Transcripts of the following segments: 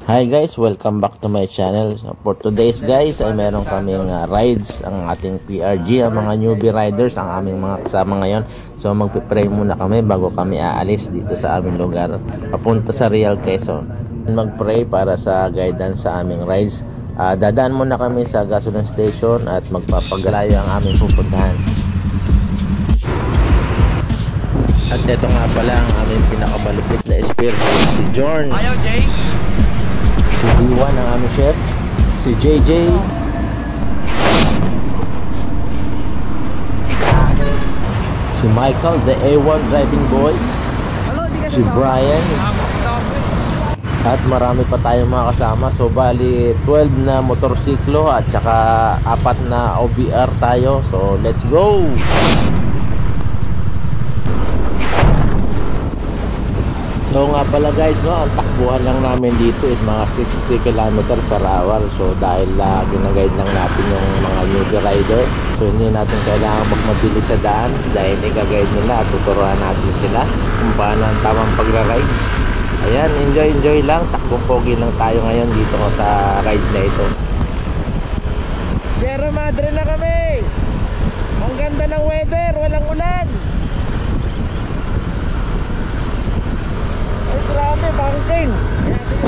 Hi guys, welcome back to my channel. So for today's guys ay meron kaming rides ang ating PRG, ang mga newbie riders ang aming mga kasama ngayon. So magpe-pray muna kami bago kami aalis dito sa aming lugar papunta sa Real Quezon. Mag-pray para sa guidance sa aming rides. Dadaan muna kami sa gasoline station at magpapagalayo ang aming pupuntahan. At ito nga pala ang aming pinakamalupit na espiritu, si Jorn. Ayaw, Jay. Si B1 ang aming chef, si JJ, si Michael, the A1 driving boy, si Brian, at marami pa tayong mga kasama. So bali 12 na motorsiklo at saka 4 na OBR tayo. So let's go! So nga pala guys, no, ang takbuhan lang namin dito is mga 60 km per hour. So dahil ginaguide lang natin yung mga newbie rider, so hindi natin kailangan magmabilis sa daan dahil i-guide nila at tuturuan natin sila kung paano ang tamang pagra-rides. Ayan, enjoy lang, takbong pogi lang tayo ngayon dito sa rides na ito. Sierra Madre na kami! Ang ganda ng weather, walang ulan! Grabe, bangking.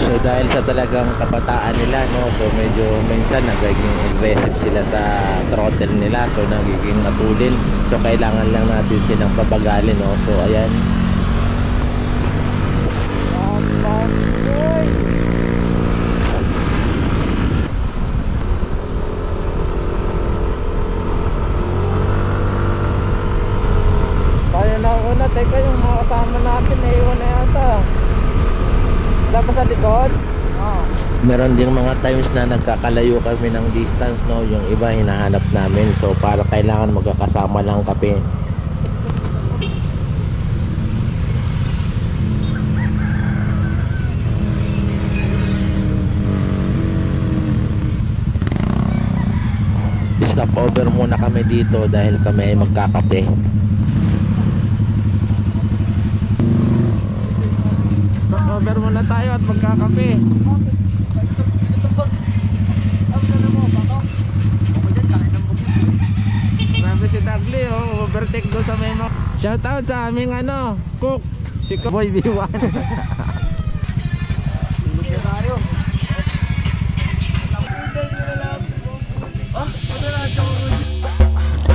So dahil sa talagang kabataan nila, no, so medyo minsan nagiging aggressive sila sa throttle nila, so nagiging matulin. So kailangan lang natin silang pabagalin, no. So ayan. Tayo na una, teka yung mga kasama natin naiwan na yata. Dapat sa likod? Oh. Meron din mga times na nagkakalayo kami ng distance, no? Yung iba hinahanap namin. So para kailangan magkakasama lang kami. Stop over muna kami dito dahil kami ay magkakape. Over muna tayo at magkakape. Grabe si Dagli, oh, overtake doon sa memo. Shout out sa aming cook, si Boy B1.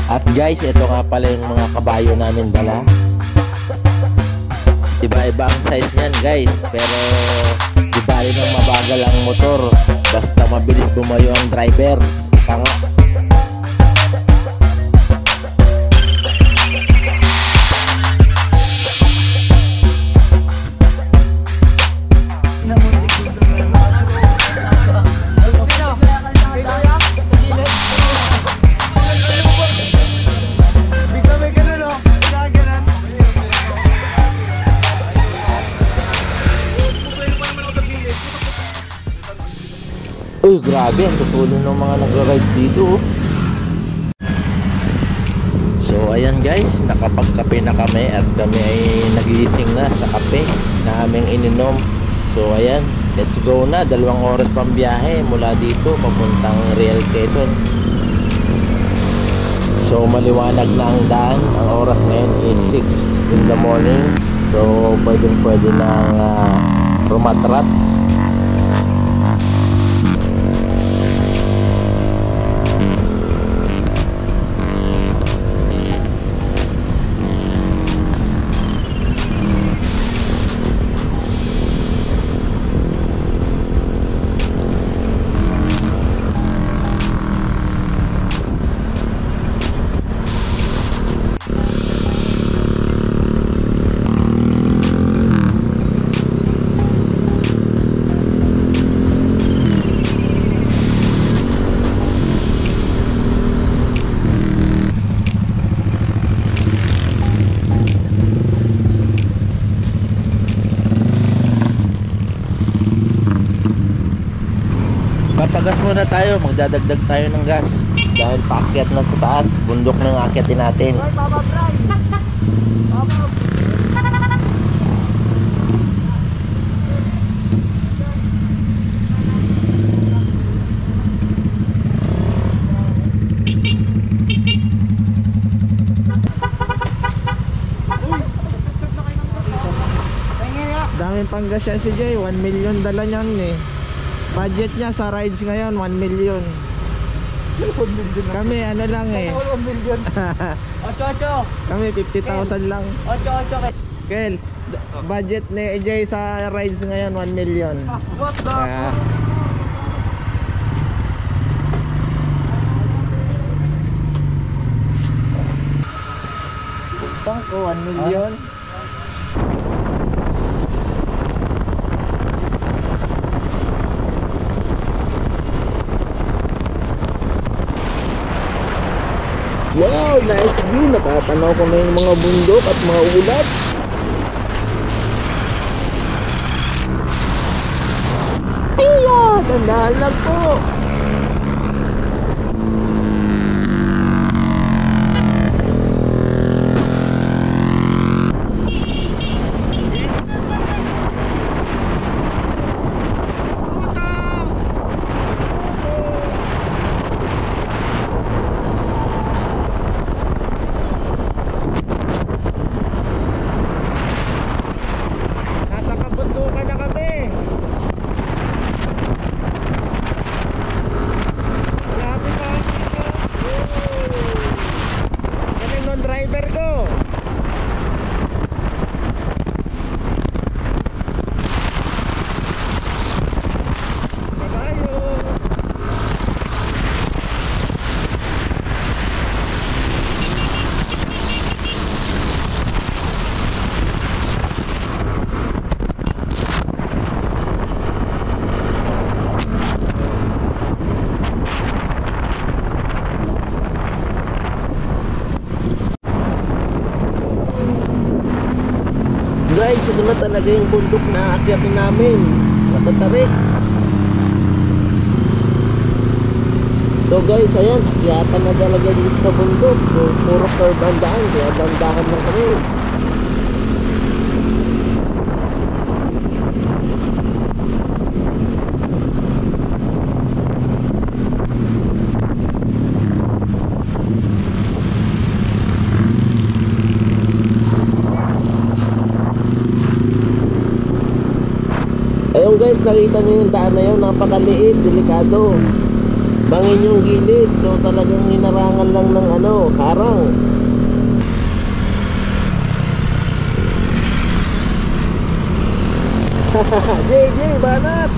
At guys, ito nga pala yung mga kabayo namin dala. Iba-iba ang size niyan guys, pero di bali nang mabagal ang motor basta mabilis bumayo ang driver. Tanga. Uy, grabe ang tutulong ng mga nagra-rides dito. So ayan guys, nakapagkape na kami at kami ay nagigising na sa kape na aming ininom. So ayan, let's go na. 2 oras pang biyahe mula dito papuntang Real Quezon. So maliwanag na ang daan. Ang oras ngayon is 6 in the morning. So pwede nang rumatrat. Papagas muna tayo, magdadagdag tayo ng gas dahil paakyat na sa taas, bundok ng akyatin natin. Batangas yan si Jay, 1 million dala niyan eh. Budget niya sa rides ngayon 1 million. 1 million. Kami ano lang eh. 1 million. 8-8. Kami 50,000 lang. 8-8. Kel, budget ni Jay sa rides ngayon 1 million. What the? Tangko 1 million. Wow, nice view. Nakatanaw ko na yung mga bundok at mga ulap. Iya, dandahan lang po. Driver ko. Kabayo. Guys, ito na talaga yung bundok na aakyatin namin. Matatarik. So guys, ayan, akyatan na talaga dito sa bundok. So, puro curve ang daan, kaya dandahan lang kami. Ayun guys, nakita nyo yung daan na yun, napakaliit, delikado. Bangin yung gilid, so talagang hinarangan lang ng harang. JJ, banat!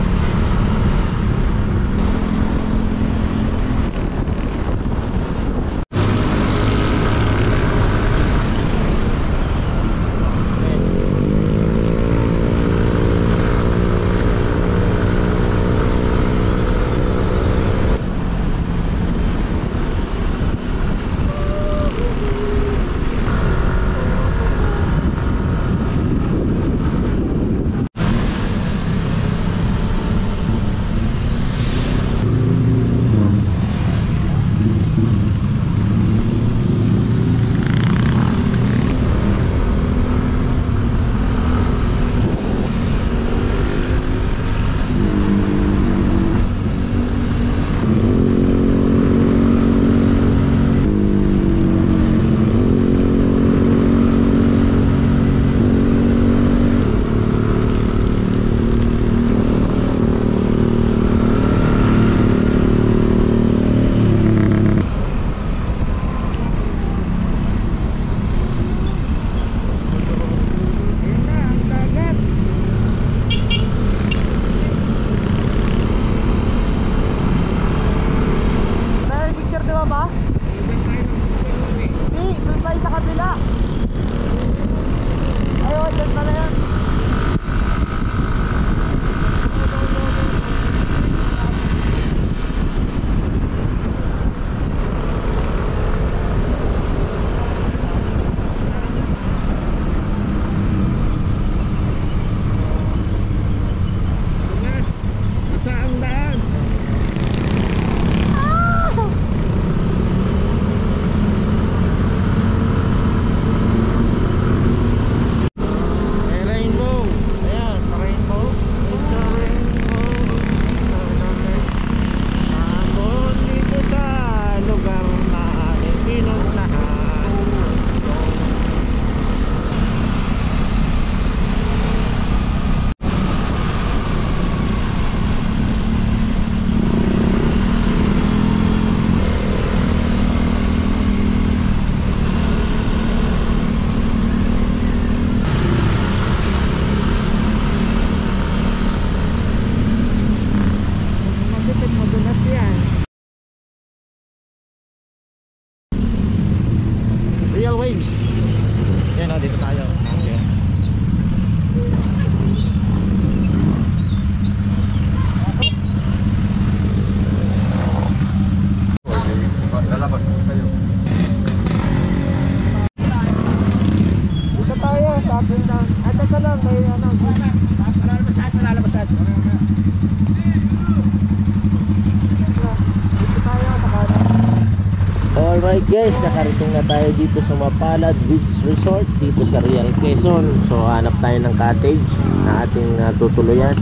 Alright guys, nakarating na tayo dito sa Mapalad Beach Resort dito sa Real Quezon. So hanap tayo ng cottage na ating tutuluyan.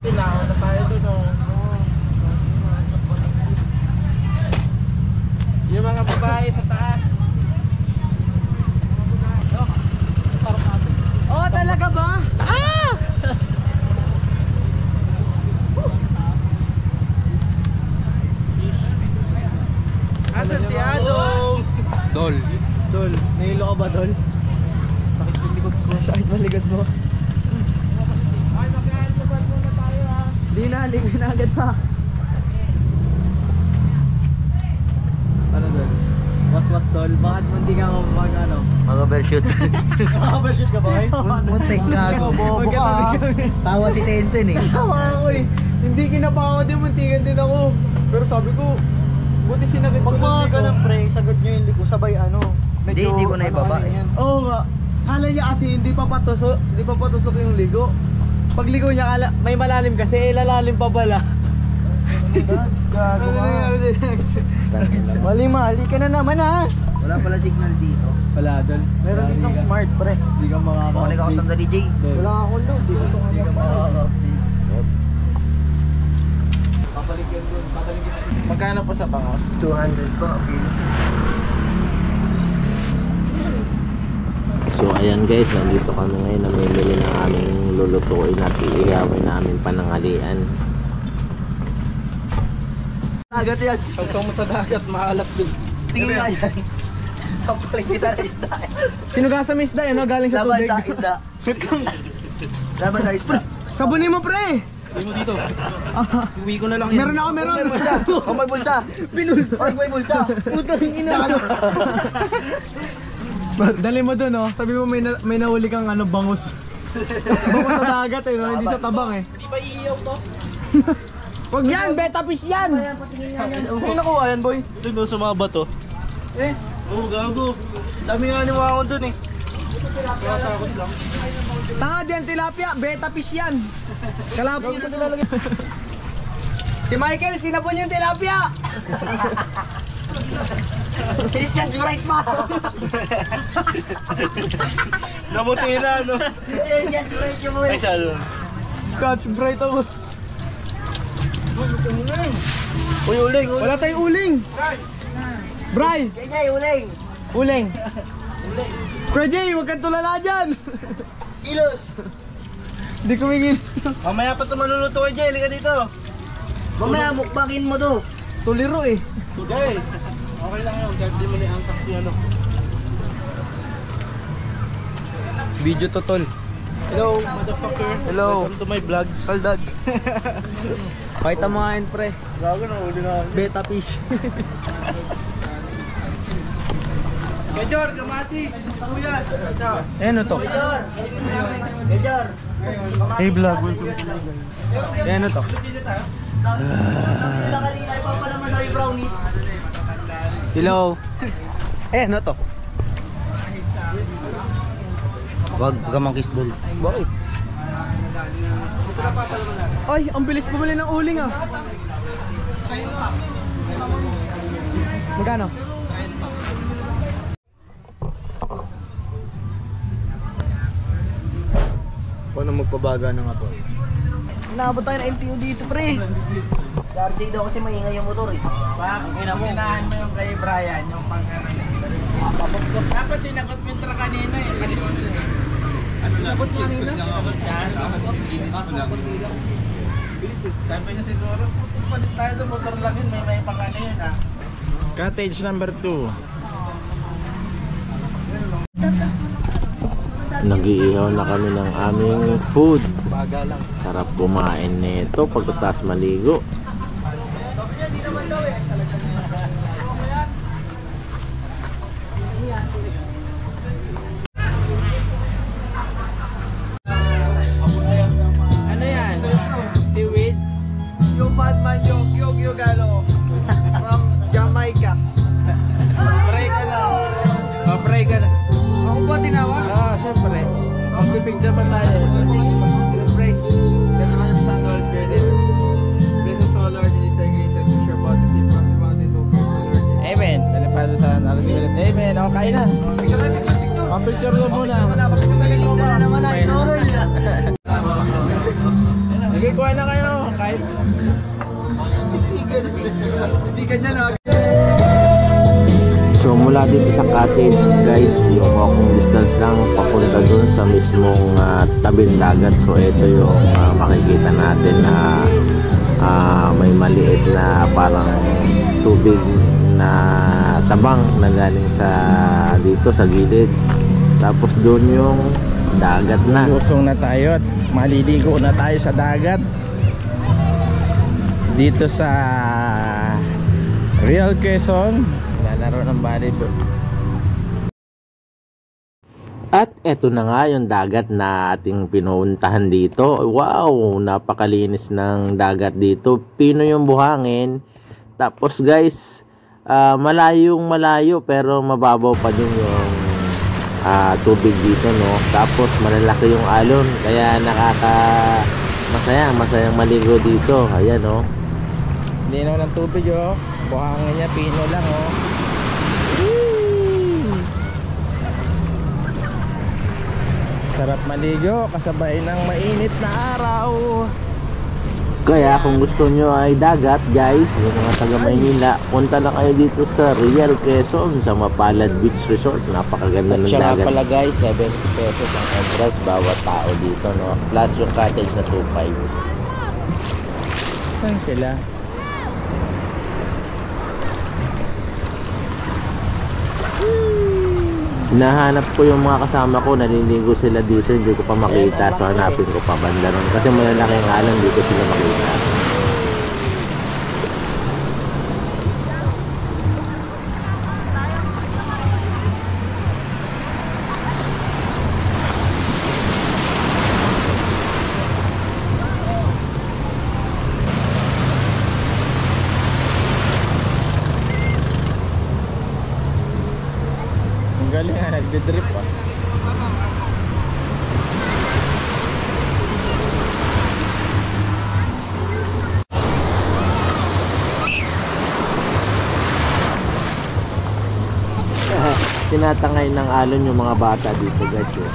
Pinaon na tayo doon. Yung mga babae sa taas. Oh, talaga ba? Ah! Asan si Adong? Dol. Dol, nahilo ka ba, Dol? Sakit yung likod ko. Sakit ba likod mo? Ay, mag-aalpabal muna tayo ha. Di na, ligo na agad pa. Ano, Dol? Was-was, Dol. Bakit hindi ka mag ano? Mag-overshoot. Makabashit ka ba eh? Muntik gago. Bobo ka. Tawa si Tenten eh. Tawa ako eh. Hindi kinabaho din, muntikan din ako. Pero sabi ko, buti sinagad ko. Pag mga ganun pre, sagad nyo yung liko, sabay ano. Hindi ko na ibaba eh. Oo nga. Kala niya kasi hindi pa patusok yung ligo. Pag ligo niya, may malalim kasi, lalalim pa pala. Dags, gago ka. Mali ka na naman ha. Wala pala signal dito. Wala doon. Meron ditong smart pre. Hindi ka makaka-update. Balik ako sandali, Jay. Wala ako doon. Hindi ka makaka-update. Papalik yan doon. Magkano pa sa bangos? 200 pa. So ayan guys, nandito kami ngayon, namimili ng aming lulutuin at iihawin namin pananghalian. Dagat yan. Sausang mo sa dagat, mahalap dun. Tingin nga yan. Sampaling kita na isda. Sinugasan mo isda, ano? Galing sa Laban tubig. sa isda. Laban sa isda. Sabunin mo pre! Uwi mo dito. Uwi ko na lang Meron ako, meron. May bulsa. Oh, may bulsa. Binulsa. Oh, may bulsa. Putang ina. Dali mo dun, oh. Sabi mo may nahuli kang ano, bangus. Bangus sa dagat eh, no? Hindi sa tabang eh. Hindi ba iiyaw to? Wag yan, beta fish yan! Ano nakuha yan, boy? Doon sa mga bato. Eh, Oo, gago. Dami nga niwa ako dun eh. tanga din, tilapia, beta fish yan. Kalapit yung sa nilalagay. Si Michael, sinapon yung tilapia! Christian, right pa. Namuti na, no? Christian, right yung boy. Ay, siya doon. Scotch bright ako. Uy, uling. Wala tayong uling! Bray! Kanya, uling. Uling! Kuya Jay, huwag kang tulala dyan! Kilos. Hindi kumigil. Mamaya pa ito maluluto kay Jay. Halika dito. Mamaya mukbangin mo to. Tuliro eh. Jay. Okay lang yun. Kahit di mo niangkas si ano. Video to tol. Hello, motherfucker. Hello. Welcome to my vlogs. Kaldag. Pakita mo nga yun pre. Gago na, uli na. Beta fish. Kajor, kamatis, tuyas. Ano to? Kajor. Kajor. Hey vlog, welcome to ano to? Kanina pa pala man yung brownies. Hello. Ano to? Wag ka mang-kiss doon. Bakit? Ay, ang bilis bumili ng uling ah. Magkano? Paano magpabaga na nga po? Naabot tayo ng LTO dito, pre. RJ daw kasi maingay yung motor eh. Sinahan mo yung kay Brian, yung pagkaroon. Dapat sinagot mo yung truck kanina eh. Kalis mo eh. Sinagot kanina? Sinagot ka? Sabi niya siguro, putik palit tayo doon, motor lang yun, may pakano yun ha. Cottage number 2. Nag-iihaw na kami ng aming food. Baga lang. Sarap kumain nito pagkatapos maligo. Ano yan? Seaweed? Yung Batman yung Galo from Jamaica. Mag-pray ka na. Mag-pray ka na. Ako ba tinawag? Ah, syempre. Mag-picture pa tayo. Let's pray. Let's Picture ko muna. Mahiling ka na naman ay tol. Nagkikuha na kayo. Kahit Hindi ganyan na. So mula dito sa cottage guys, yung walking distance lang papunta dun sa mismong tabing dagat. So ito yung makikita natin na may maliit na parang tubig na tabang na galing sa dito sa gilid. Tapos doon yung dagat na. lusong na tayo at maliligo na tayo sa dagat. Dito sa Real Quezon. Lalaro ng volleyball. At eto na nga yung dagat na ating pinuntahan dito. Wow, napakalinis ng dagat dito. Pino yung buhangin. Tapos guys, malayong malayo pero mababaw pa din yung tubig dito, no. Tapos malalaki yung alon kaya masayang maligo dito. Ayan, no. Linaw ng tubig, oh. Buhangin niya, pino lang, oh. Sarap maligo kasabay ng mainit na araw. Kaya kung gusto nyo ay dagat guys, yung mga taga Maynila, punta na kayo dito sa Real Quezon sa Mapalad Beach Resort. Napakaganda ng dagat. At saka pala guys, 70 pesos ang entrance bawat tao dito, no. Plus yung cottage na 2.5. Saan sila? Nahanap ko yung mga kasama ko, naliligo sila dito, hindi ko pa makita. So hanapin ko pa banda ron kasi malalaking alon, hindi ko sila makita. Ang galing nga, nagdidrip pa. Tinatangay ng alon yung mga bata dito guys, eh.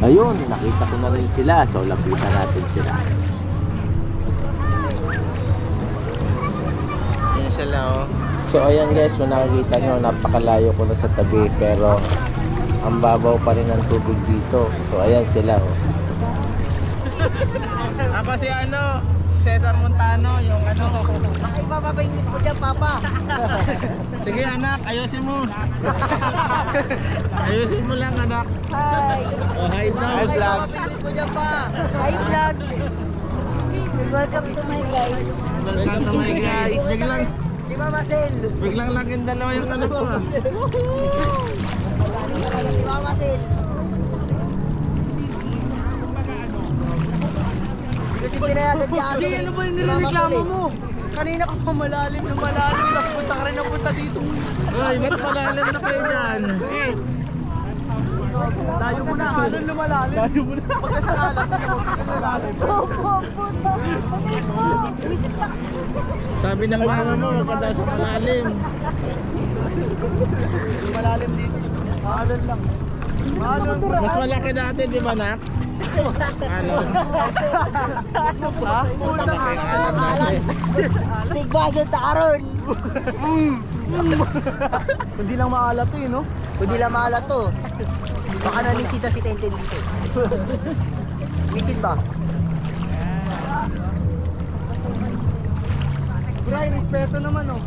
Ayun, nakita ko na rin sila. So lapitan natin sila. Yan sila, oh. So ayan guys, kung nakikita nyo, napakalayo ko na sa tabi, pero ang babaw pa rin ng tubig dito. So ayan sila, oh. Ako si Cesar Montano, yung Bakit papapahingit mo dyan, Papa? Sige anak, ayusin mo. Ayusin mo lang anak. Hi! Oh, hi daw. Bakit papapahingit mo dyan, Pa? Hi, vlog! Welcome to my guys. Welcome to my guys. Di ba, Marcel? Biglang laging dalawa yung ano ko, ah. Di ba, Marcel? Kasi pinayagan si Ate. Ano ba yung nireklamo mo? Kanina ka pa malalim na malalim. Tapos punta ka rin na punta dito. Ay, ba't malalim na kayo dyan? Layo mo na, alon lumalalim. Layo mo na. Pagkasakalan, lumalalim. Sabi ng mama mo, wag ka daw sa malalim. Malalim dito. Alon lang. Alon. Mas malaki dati, di ba, nak? Alon. Ha? Malaki ang alon dati. Tigbasan takaron! Hindi lang maalat to, no? Hindi lang maalat to. Baka nanisita si Tenten dito. Visit ba? Bray, respeto naman, oh.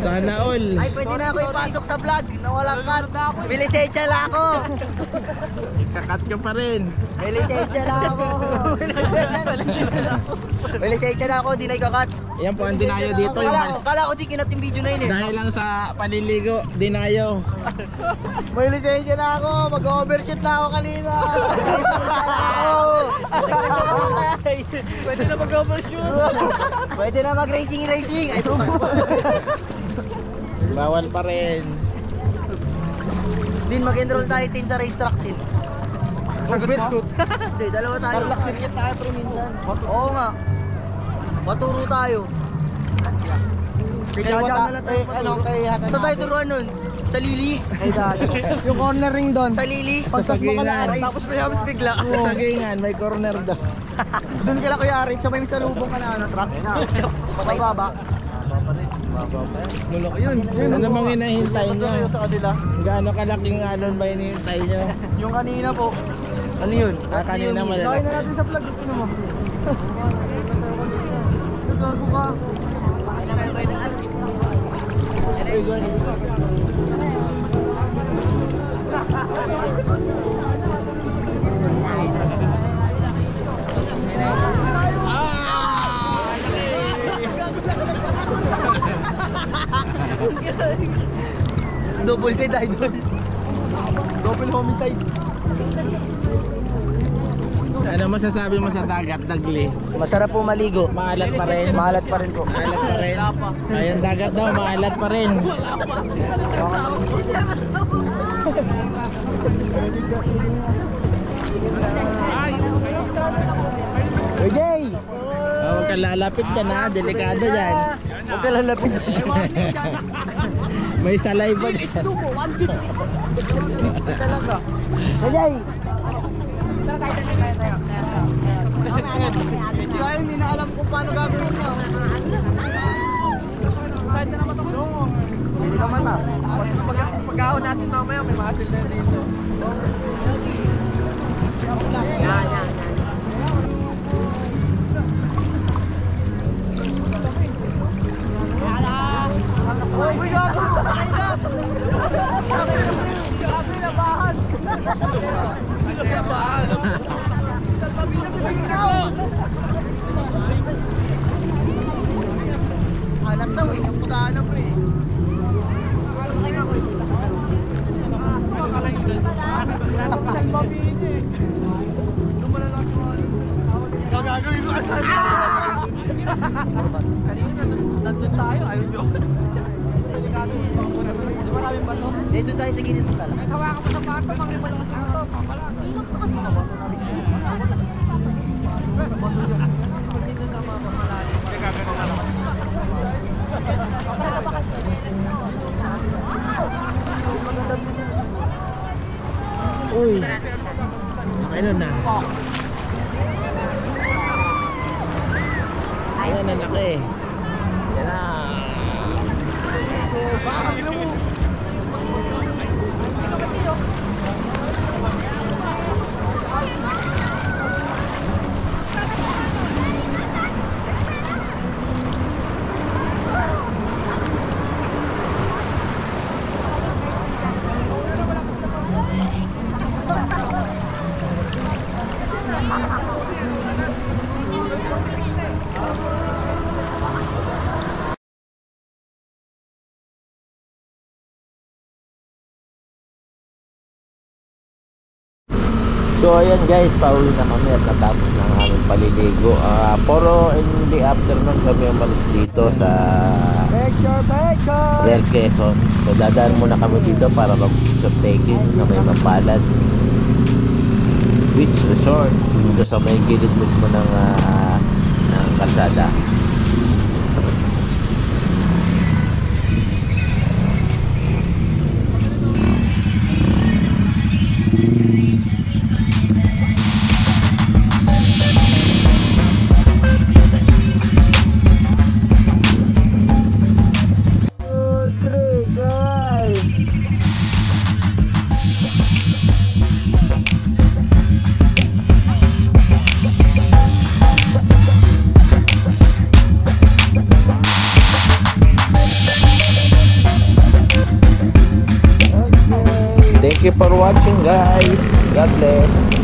Sana all. Ay, pwede na ako ipasok sa vlog na walang cut. May lisensya lang ako. Ikakat ka pa rin. May lisensya lang ako. May lisensya na ako, di na ikakat. Yan po ang dinayo dito. Yung Kala ko di kinat yung video na yun eh. dahil lang sa paliligo, dinayo. May lisensya na ako. Mag-overshoot na ako kanina. Pwede na mag-overshoot. Pwede na mag-racing. Ay, Bawal pa rin. din mag-enroll tayo din sa racetrack din. Overshoot. Hindi, dalawa tayo. Tarlac circuit tayo pre minsan. Oo nga. Maturo tayo. Kaya kay Hatan. Saan tayo turuan nun? Sa Lili? Yung corner ring doon. Sa Lili? Sa sagingan. Tapos mayabas bigla. Sa sagingan, may corner daw. Doon ka lang Kuya Arik, sa may salubong ka na truck. Mababa. Lulok yun. Ano bang hinahintay nyo? Kayo sa kanila. Gaano kalaking alon ba hinihintay nyo? Yung kanina po. Ano yun? Kanina Lagay malalaki. na natin sa vlog. Ito mo. Gago ka. Double dead, idol. Double homicide. Ano masasabi mo sa dagat, Dagli? Masarap po maligo. Maalat pa rin? Maalat pa rin po. Maalat pa rin? Ayun, dagat daw, maalat pa rin. Hey, Jay! Huwag ka lalapit dyan ha, delikado dyan. Huwag ka lalapit. May salay ba dyan? Hey, Jay! Kaya hindi na alam kung paano gagawin niya. Kahit na naman ako. Hindi naman na. Pag-ahon natin mamaya, may mahasil na dito. Yan. Oh my God! Grabe na bahan! Alam daw eh, putaan na po eh. Gagawin ko asan na! Kanina nandun tayo, ayaw nyo. Dito tayo sa ginito talaga. Hawakan mo sa pato, makimalang sa ito. Papalang. Ilok na kasi na. Dito sa mga pamalalim. Uy, ano na? Ayan na laki. Yan na. So ayan guys, pauwi na kami at natapos na ang aming paliligo. Puro in the afternoon kami umalis dito sa Real Quezon. So dadaan muna kami dito para mag-picture taking na may Mapalad Beach Resort dito sa may gilid mismo ng kalsada. Thank you for watching guys. God bless.